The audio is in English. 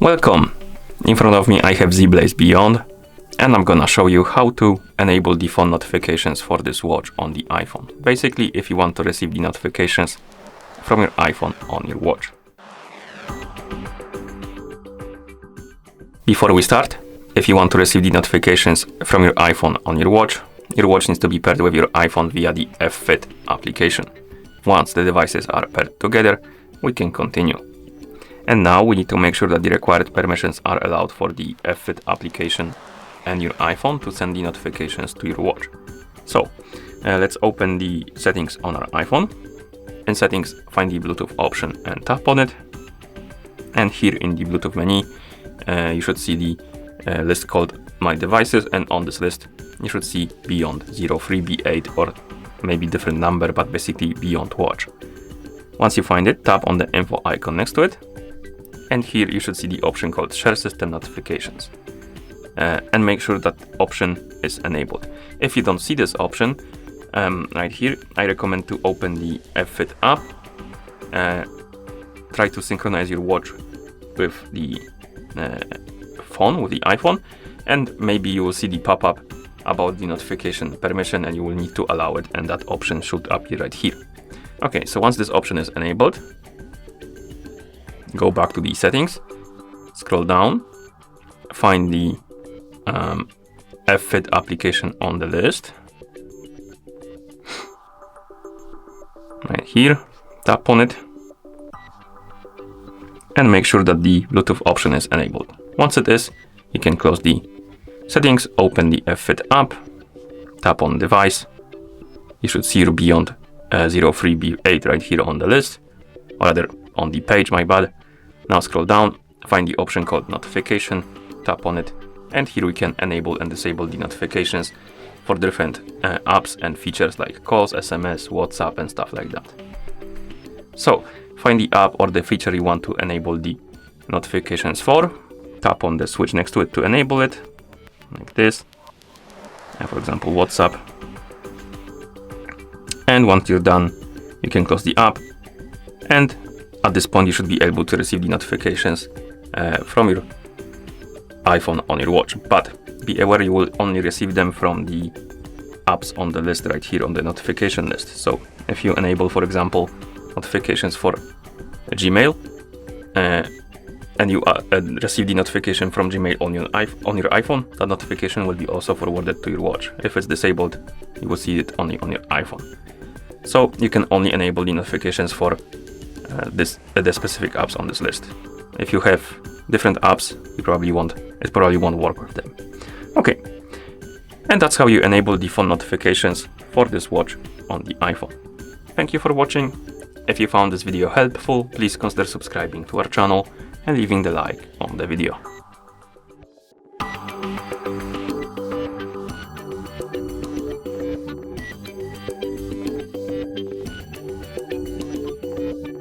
Welcome! In front of me I have ZEBLAZE Beyond, and I'm gonna show you how to enable the phone notifications for this watch on the iPhone. Basically, if you want to receive the notifications from your iPhone on your watch. Before we start, if you want to receive the notifications from your iPhone on your watch needs to be paired with your iPhone via the F-Fit application. Once the devices are paired together, we can continue. And now we need to make sure that the required permissions are allowed for the F-Fit application and your iPhone to send the notifications to your watch. So let's open the settings on our iPhone. In settings, find the Bluetooth option and tap on it. And here in the Bluetooth menu, you should see the list called My Devices, and on this list you should see Beyond 03, B8, or maybe different number, but basically Beyond Watch. Once you find it, tap on the info icon next to it. And here you should see the option called Share System Notifications. And make sure that option is enabled. If you don't see this option, right here, I recommend to open the F-Fit app. Try to synchronize your watch with the phone, with the iPhone, and maybe you will see the pop-up about the notification permission, and you will need to allow it, and that option should appear right here. Okay, so once this option is enabled, go back to the settings, scroll down, find the F-Fit application on the list. Right here, tap on it, and make sure that the Bluetooth option is enabled. Once it is, you can close the settings, open the F-Fit app, tap on device. You should see your Beyond 03, B8 right here on the list, or rather on the page, my bad. Now scroll down, find the option called Notification, tap on it, and here we can enable and disable the notifications for different apps and features like calls, SMS, WhatsApp, and stuff like that. So find the app or the feature you want to enable the notifications for, tap on the switch next to it to enable it, like this, and for example WhatsApp. And once you're done, you can close the app, and at this point you should be able to receive the notifications from your iPhone on your watch. But be aware, you will only receive them from the apps on the list right here on the notification list. So if you enable, for example, notifications for Gmail, and you receive the notification from Gmail on your iPhone, that notification will be also forwarded to your watch. If it's disabled, you will see it only on your iPhone. So you can only enable the notifications for the specific apps on this list. If you have different apps, it probably won't work with them. Okay, and that's how you enable the phone notifications for this watch on the iPhone. Thank you for watching. If you found this video helpful, please consider subscribing to our channel and leaving the like on the video.